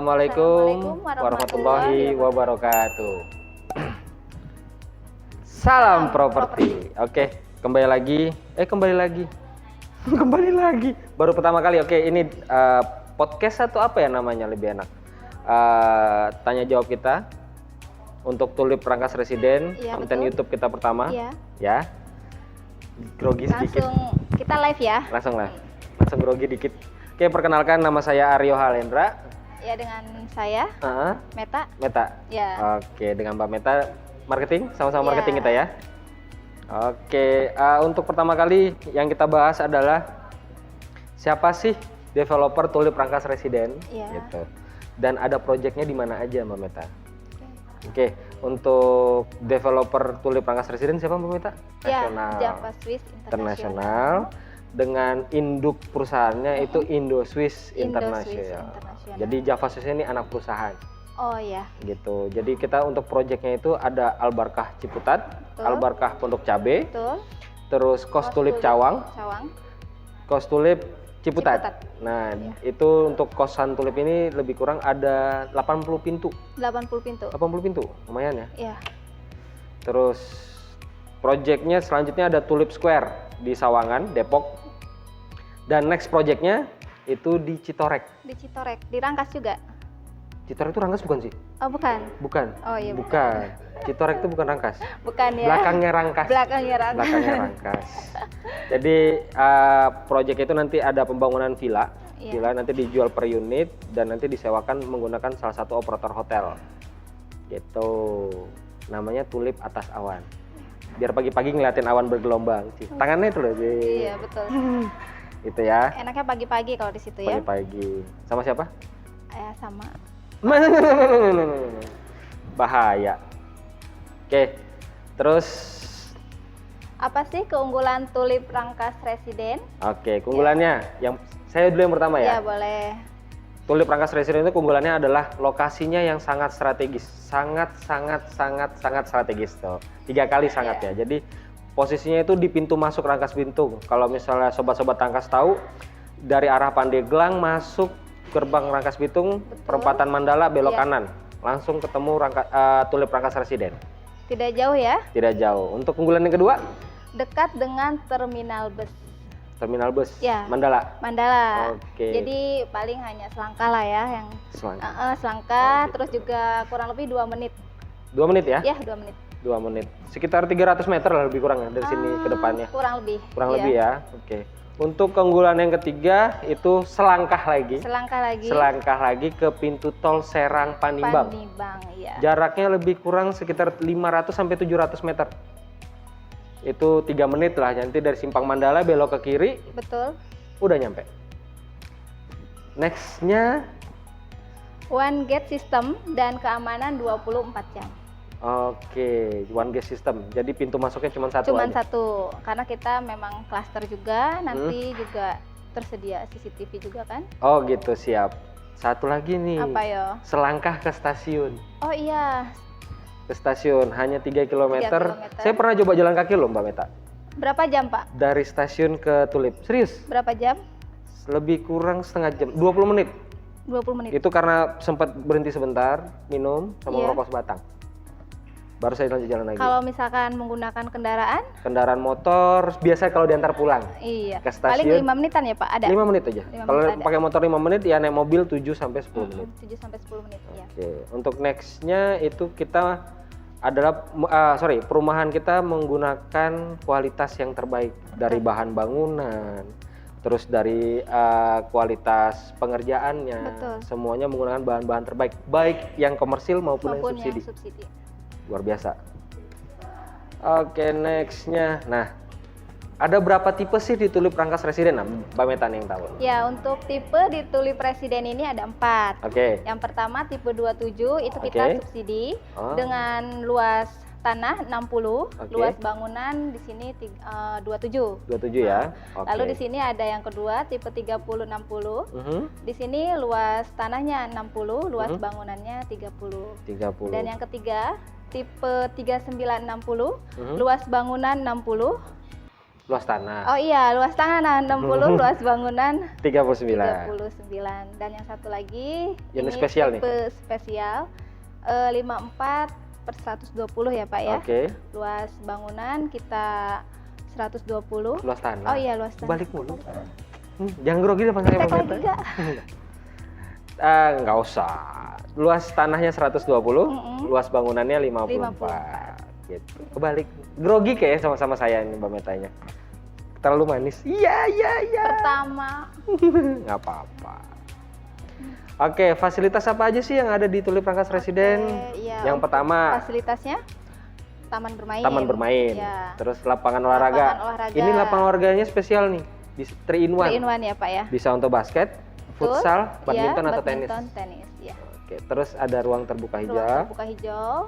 Assalamualaikum warahmatullahi wabarakatuh. Salam properti. Oke, kembali lagi. Kembali lagi. Baru pertama kali. Oke, ini podcast atau apa ya namanya lebih enak? Tanya jawab kita untuk Tulip Rangkas Residen, ya, konten betul. YouTube kita pertama. Iya. Ya. Grogi sedikit. Langsung kita live ya. Langsung grogi dikit. Oke, perkenalkan nama saya Aryo Halendra. Ya, dengan saya Meta. Ya. Oke, dengan Mbak Meta marketing, sama-sama marketing kita ya. Oke, untuk pertama kali yang kita bahas adalah siapa sih developer Tulip Rangkas Residen, gitu. Dan ada proyeknya di mana aja, Mbak Meta? Oke, untuk developer Tulip Rangkas Residen siapa, Mbak Meta? Nasional. Java Swiss International. Dengan induk perusahaannya itu Indo Swiss International. Jadi Java Swiss ini anak perusahaan. Oh ya. Gitu. Jadi kita untuk proyeknya itu ada Albarkah Ciputat, Albarkah Pondok Cabe, terus Kos Tulip Cawang, Kos Tulip Ciputat. Nah, itu untuk kosan tulip ini lebih kurang ada 80 pintu. 80 pintu, lumayan ya. Iya. Terus proyeknya selanjutnya ada Tulip Square di Sawangan, Depok. Dan next projectnya itu di Citorek. Di Rangkas juga. Citorek itu Rangkas bukan sih? Oh, bukan. Oh iya, bukan. Citorek itu bukan Rangkas. Bukan ya. Belakangnya Rangkas. Jadi project itu nanti ada pembangunan villa. Villa nanti dijual per unit dan nanti disewakan menggunakan salah satu operator hotel. Gitu. Namanya Tulip Atas Awan. Biar pagi-pagi ngeliatin awan bergelombang sih. Tangannya itu loh. Iya, betul. Itu ya. Enaknya pagi-pagi kalau di situ ya. Pagi-pagi. Sama siapa? Sama. Bahaya. Oke. Terus apa sih keunggulan Tulip Rangkas Residen? Oke, keunggulannya yang saya dulu yang pertama ya. Iya, boleh. Tulip Rangkas Residen itu keunggulannya adalah lokasinya yang sangat strategis, sangat strategis tuh. 3 kali sangat ya. Jadi posisinya itu di pintu masuk Rangkas Bitung. Kalau misalnya sobat-sobat Rangkas tahu dari arah Pandeglang masuk gerbang Rangkas Bitung, perempatan Mandala belok kanan, langsung ketemu Tulip Rangkas Residen. Tidak jauh ya? Tidak jauh. Untuk keunggulan yang kedua? Dekat dengan terminal bus. Terminal bus? Ya. Mandala? Oke. Jadi paling hanya selangkah lah ya. Selangkah, terus juga kurang lebih 2 menit. 2 menit ya? Iya, 2 menit. 2 menit. Sekitar 300 meter lah lebih kurang ya dari sini ke depannya. Kurang lebih. Lebih ya. Oke. Untuk keunggulan yang ketiga itu selangkah lagi ke pintu tol Serang Panimbang. Iya. Jaraknya lebih kurang sekitar 500 sampai 700 meter. Itu 3 menit lah, nanti dari Simpang Mandala belok ke kiri. Betul. Udah nyampe. Nextnya One Gate System dan keamanan 24 jam. Oke, One Gate System. Jadi pintu masuknya cuma satu. Karena kita memang klaster juga, nanti juga tersedia CCTV juga kan? Oh gitu, siap. Satu lagi nih. Apa yo? Selangkah ke stasiun. Oh iya. Ke stasiun hanya 3 km. Saya pernah coba jalan kaki loh, Mbak Meta. Berapa jam, Pak? Dari stasiun ke Tulip. Serius? Berapa jam? Lebih kurang setengah jam, 20 menit. 20 menit. Itu karena sempat berhenti sebentar, minum sama ngerokok sebatang. Baru saya lanjut jalan lagi. Kalau misalkan menggunakan kendaraan motor, biasa kalau diantar pulang. Iya. Ke stasiun. Paling 5 menitan ya, Pak? Ada. 5 menit aja. Kalau pakai motor 5 menit, ya naik mobil 7 sampai 10 menit. 7 sampai 10 menit ya. Oke. Untuk nextnya itu kita adalah perumahan kita menggunakan kualitas yang terbaik dari bahan bangunan, terus dari kualitas pengerjaannya. Betul. Semuanya menggunakan bahan-bahan terbaik, baik yang komersil maupun yang subsidi. Luar biasa. Oke, nextnya. Nah, ada berapa tipe sih di Tulip Rangkas Residen? Nah, Mbak Meta yang tahu. Ya, untuk tipe di Tulip Residen ini ada 4. Oke. Yang pertama tipe 27 itu kita subsidi dengan luas tanah 60, luas bangunan di sini 27. 27 ya. Lalu di sini ada yang kedua tipe 30-60. Di sini luas tanahnya 60, luas bangunannya 30. Dan yang ketiga tipe 3960, luas bangunan 60, Luas tanah. Oh iya, luas tanah 60, luas bangunan 39. Dan yang satu lagi unit ini spesial nih. tipe spesial 54/120 ya Pak ya. Oke. Luas bangunan kita 120. Luas tanah. Oh iya, luas tanah. Balik mulu. Jangan grogi deh panggil Cek Pak lagi Meta. Nggak usah. Luas tanahnya 120, luas bangunannya 54. Gitu. Kebalik. Grogi kayak sama-sama saya ini Mbak Metanya. Terlalu manis. Iya. Pertama. Nggak apa-apa. Oke, fasilitas apa aja sih yang ada di Tulip Rangkas Residen? Iya. Yang pertama, fasilitasnya taman bermain. Taman bermain. Ya. Terus lapangan olahraga. Ini lapangan olahraganya spesial nih. 3 in 1. 3 in 1 ya Pak ya. Bisa untuk basket, futsal, badminton atau tenis. Tenis, ya. Oke, terus ada ruang terbuka hijau. Ruang terbuka hijau,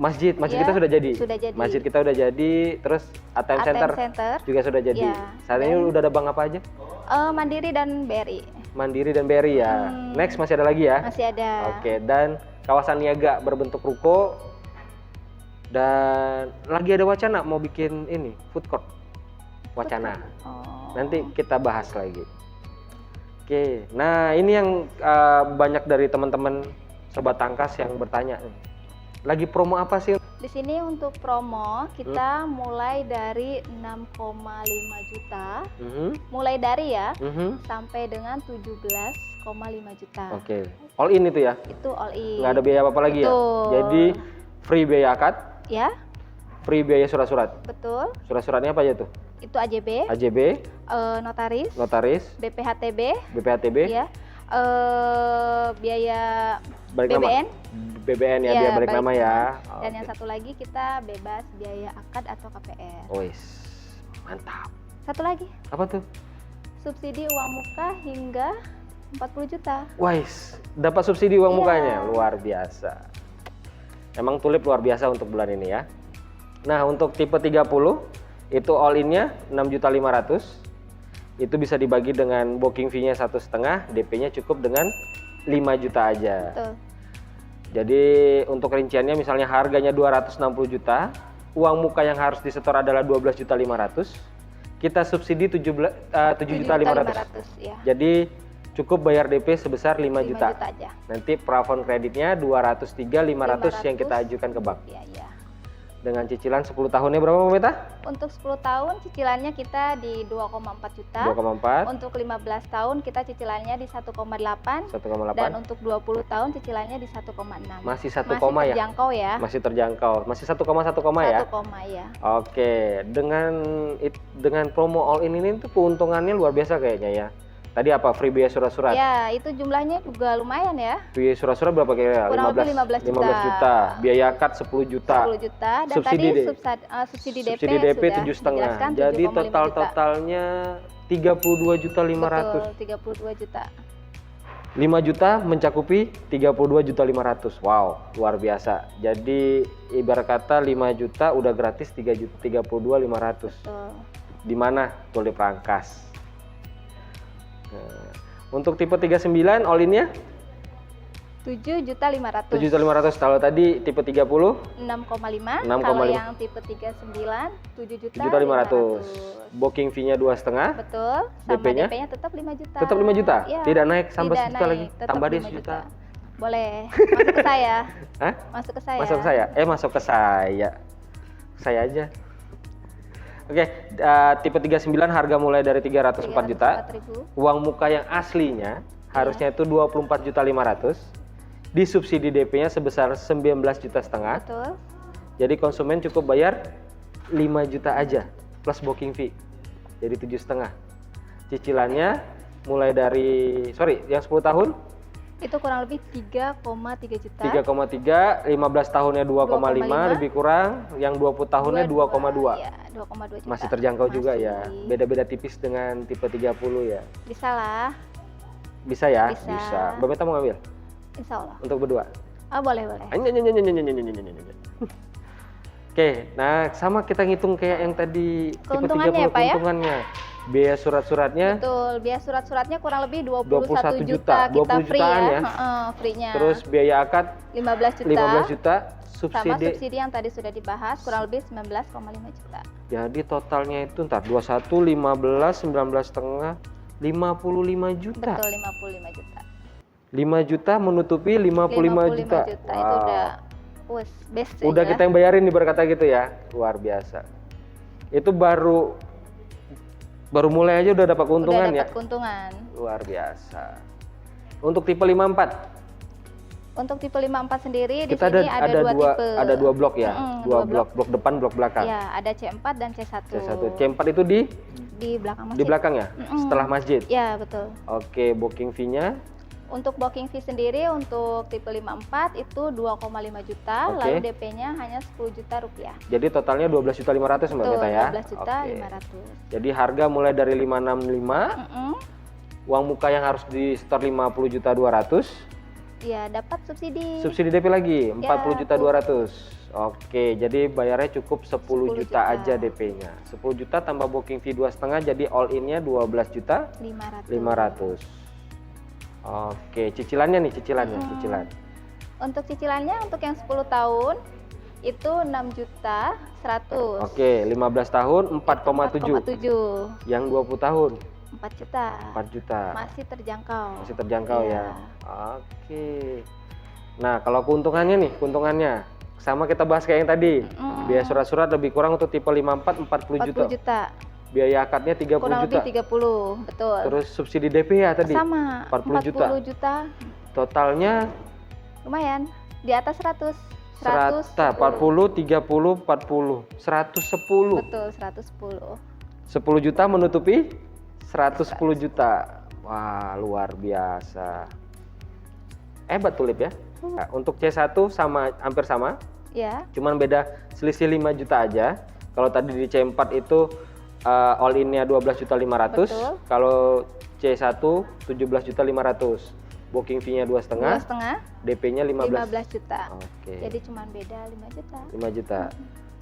masjid ya, kita sudah jadi. Sudah jadi. Masjid kita udah jadi, terus ATM Center juga sudah jadi. Ya. Saat ini udah ada bank apa aja? Mandiri dan BRI. Mandiri dan BRI ya. Next masih ada lagi ya? Masih ada. Oke, dan kawasan niaga berbentuk ruko. Dan lagi ada wacana mau bikin ini, food court. Wacana. Nanti kita bahas lagi. Oke, nah ini yang banyak dari teman-teman Sobat Tangkas yang bertanya. Lagi promo apa sih? Di sini untuk promo kita mulai dari 6,5 juta. Mulai dari ya, sampai dengan 17,5 juta. Oke, all in itu ya? Itu all in. Nggak ada biaya apa-apa lagi ya? Jadi free biaya akad? Ya. Free biaya surat-surat? Betul. Surat-suratnya apa aja tuh? Itu AJB, notaris, BPHTB, ya, biaya BBN, ya, biaya balik nama ya. Dan yang satu lagi kita bebas biaya akad atau KPR. Wis, mantap. Satu lagi. Apa tuh? Subsidi uang muka hingga 40 juta. Wis, dapat subsidi uang mukanya, luar biasa. Emang Tulip luar biasa untuk bulan ini ya. Nah, untuk tipe 30 itu all in-nya 6.500.000. Itu bisa dibagi dengan booking fee-nya 1,5, DP-nya cukup dengan 5 juta aja. Betul. Jadi untuk rinciannya misalnya harganya 260 juta, uang muka yang harus disetor adalah 12.500.000. Kita subsidi 7.500.000. Ya. Jadi cukup bayar DP sebesar 5 juta aja. Nanti plafon kreditnya 203.500 yang kita ajukan ke bank. Iya. Dengan cicilan 10 tahunnya berapa Mbak Meta? Untuk 10 tahun cicilannya kita di 2,4 juta. 2,4. Untuk 15 tahun kita cicilannya di 1,8. 1,8. Dan untuk 20 tahun cicilannya di 1,6. Masih 1, ya? Terjangkau ya. Masih terjangkau. Masih 1,1 ya? 1, ya. Oke, dengan promo all in ini tuh keuntungannya luar biasa kayaknya ya. Tadi apa? Free biaya surat-surat? Ya, itu jumlahnya juga lumayan ya. Biaya surat-surat berapa kira-kira? Kurang lebih 15 juta. Biaya akad 10 juta. 10 juta. Dan subsidi subsidi DP, subsidi DP 7,5. Jadi totalnya 32.500.000. Betul, 32 juta. 5 juta mencakupi 32.500.000. Wow, luar biasa. Jadi ibarat kata 5 juta udah gratis 32.500. Di mana? Tulip Rangkas. Nah, untuk tipe 39 all in-nya 7.500.000. 7.500.000. Kalau tadi tipe 30 6,5. Kalau yang tipe 39 7.500.000. Booking fee-nya 2,5. Betul. Sama DP-nya tetap 5 juta. Tetap 5 juta? Ya, tidak naik sampai tidak 1 juta naik, lagi. Tambah deh 1 juta. Boleh. Masuk ke saya. Hah? Masuk ke saya. Masuk ke saya. Masuk ke saya. Saya aja. Oke, tipe 39 harga mulai dari 304 juta. Uang muka yang aslinya harusnya itu 24.500.000. Disubsidi DP-nya sebesar 19,5 juta. Betul. Jadi konsumen cukup bayar 5 juta aja plus booking fee. Jadi 7,5. Cicilannya mulai dari yang 10 tahun itu kurang lebih 3,3 juta. 3,3, 15 tahunnya 2,5 lebih kurang, yang 20 tahunnya 2,2. Ya, 2,2 juta. Masih terjangkau juga ya. Beda-beda tipis dengan tipe 30 ya. Bisa lah. Bisa ya? Bisa. Mbak Meta mau ngambil? Insya Allah. Untuk berdua? Oh, boleh. Oke, nah sama kita ngitung kayak yang tadi tipe 30 Pak, keuntungannya. Biaya surat-suratnya? Betul, biaya surat-suratnya kurang lebih 21 juta. 20 kita free jutaan ya. Free-nya. Terus biaya akad 15 juta. 15 juta. Sama subsidi yang tadi sudah dibahas kurang lebih 19,5 juta. Jadi totalnya itu 21, 15, 19,5, 55 juta. Betul, 55 juta. 5 juta menutupi 55 juta. Wow. Itu udah best. Udah kita yang bayarin nih berkata gitu ya. Luar biasa. Itu baru mulai aja udah dapat keuntungan ya. Keuntungan. Luar biasa. Untuk tipe 54. Untuk tipe 54 sendiri kita di sini ada dua tipe. Ada 2 blok ya. Dua blok depan, blok belakang. Ya, ada C4 dan C1. C4 itu di belakang masjid. Di belakang ya? Setelah masjid. Ya, betul. Oke, booking fee-nya? Untuk booking fee sendiri untuk tipe 54 itu 2,5 juta, lalu DP-nya hanya 10 juta rupiah. Jadi totalnya 12.500.000 Mbak Meta ya? 12.500.000. Jadi harga mulai dari 565, uang muka yang harus di store 50.200.000. Iya, dapat subsidi. Subsidi DP lagi 40.200.000. Oke, jadi bayarnya cukup 10 juta aja DP-nya. 10 juta tambah booking fee 2,5 jadi all in-nya 12.500.000. Oke, cicilannya nih, cicilan. Untuk cicilannya untuk yang 10 tahun itu 6.100.000. Oke, 15 tahun 4,7. Yang 20 tahun 4 juta. 4 juta. Masih terjangkau ya. Oke. Nah, kalau keuntungannya sama kita bahas kayak yang tadi. Biaya surat-surat lebih kurang untuk tipe 54 40 juta. Biaya akadnya 30 kurang juta. Lebih 30, betul. Terus subsidi DP ya tadi? Sama, 40 juta. Totalnya? Lumayan, di atas 100. 40, 30, 40. 110. Betul, 110. 10 juta menutupi 110 juta. Wah, luar biasa. Hebat Tulip ya. Nah, untuk C1 hampir sama. Ya. Cuman beda selisih 5 juta aja. Kalau tadi di C4 itu all in-nya 12.500.000. Kalau C1 17.500.000. Booking fee-nya 2,5. DP-nya 15 juta. Oke. Jadi cuma beda 5 juta. 5 juta.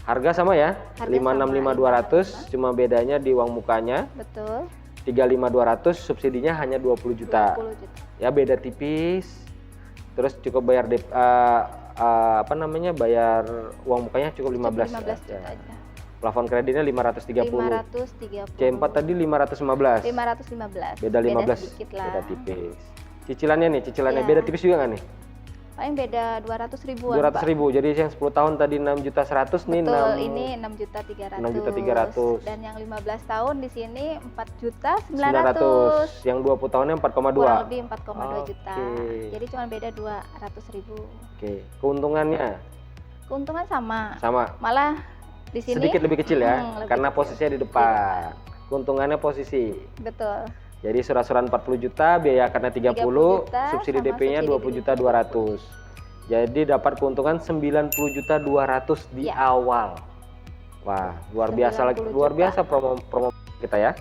Harga sama ya? 56.500, cuma bedanya di uang mukanya. Betul. 35.200, subsidinya hanya 20 juta. 20 juta. Ya beda tipis. Terus cukup bayar bayar uang mukanya cukup 15 juta aja. Plafon kreditnya 530. 530. C4 tadi 515. 515. Beda 15. Beda tipis. Cicilannya beda tipis juga nggak nih? Paling beda 200.000-an. 200.000. Jadi yang 10 tahun tadi 6.100.000 nih. Betul, ini 6.300.000. 6.300.000. Dan yang 15 tahun di sini 4.900.000. Yang 20 tahunnya 4,2. Kurang lebih 4,2 juta. Jadi cuma beda 200.000. Oke. Keuntungannya? Keuntungan sama. Malah di sini sedikit lebih kecil ya, karena posisinya di depan. Keuntungannya posisi. Betul. Jadi surat-surat 40 juta, biaya karena 30 subsidi DP-nya 20.200.000. Jadi dapat keuntungan 90.200.000 di awal. Wah, luar biasa promo kita ya.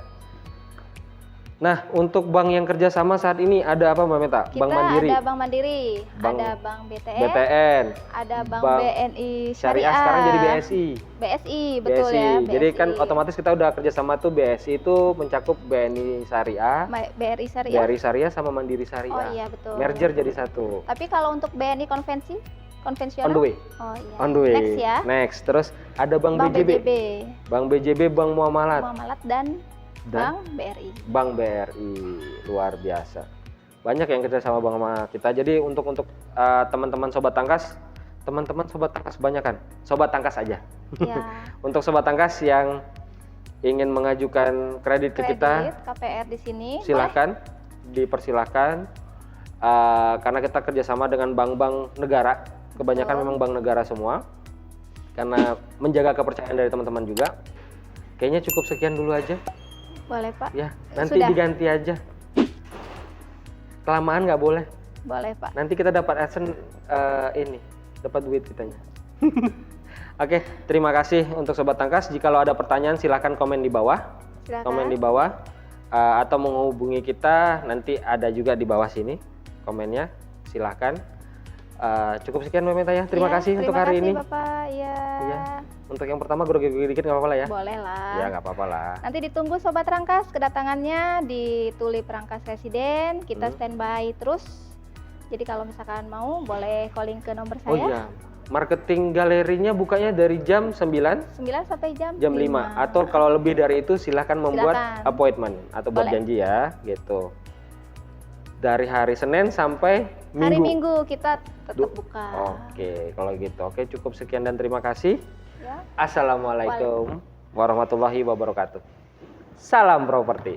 Nah, untuk bank yang kerjasama saat ini ada apa Mbak Meta? Bank Mandiri. Ada Bank Mandiri, ada Bank BTN, ada Bank BNI Syariah. Sekarang jadi BSI. BSI, betul ya. Jadi kan otomatis kita udah kerjasama tuh BSI itu mencakup BNI Syariah, BRI Syariah. BRI Syariah sama Mandiri Syariah. Oh iya betul. Merger jadi satu. Tapi kalau untuk BNI konvensional? On the way. Oh iya. On the way. Next ya. Next. Terus ada Bank BJB. Bank BJB, Bank Muamalat dan Bank BRI. Bank BRI luar biasa. Banyak yang kerja sama bank sama kita. Jadi untuk teman-teman sobat tangkas, banyak kan? Sobat tangkas aja. Ya. Untuk sobat tangkas yang ingin mengajukan kredit ke kita, KPR di sini, silakan, dipersilakan. Karena kita kerjasama dengan bank-bank negara, kebanyakan memang bank negara semua. Karena menjaga kepercayaan dari teman-teman juga. Kayaknya cukup sekian dulu aja. Boleh Pak. Ya, nanti diganti aja. Kelamaan nggak boleh. Boleh Pak. Nanti kita dapat adsense dapat duit kitanya. Oke, terima kasih untuk Sobat Tangkas. Jika ada pertanyaan silahkan komen di bawah. Atau menghubungi kita, nanti ada juga di bawah sini komennya. Silahkan. Cukup sekian Mbak Meta ya. Terima kasih untuk hari ini. Terima kasih Bapak. Ya. Untuk yang pertama grogi dikit nggak apa-apa lah ya? Boleh lah. Ya nggak apa-apa lah. Nanti ditunggu Sobat Rangkas kedatangannya di Tulip Rangkas Residen. Kita standby terus. Jadi kalau misalkan mau boleh calling ke nomor saya. Oh iya, Marketing galerinya bukanya dari jam 9 sampai jam 5. Atau kalau lebih dari itu silahkan membuat appointment atau buat janji ya, gitu. Dari hari Senin sampai Minggu. Hari Minggu kita tetap buka. Oke, kalau gitu. Oke, cukup sekian dan terima kasih. Ya. Assalamualaikum warahmatullahi wabarakatuh. Salam properti.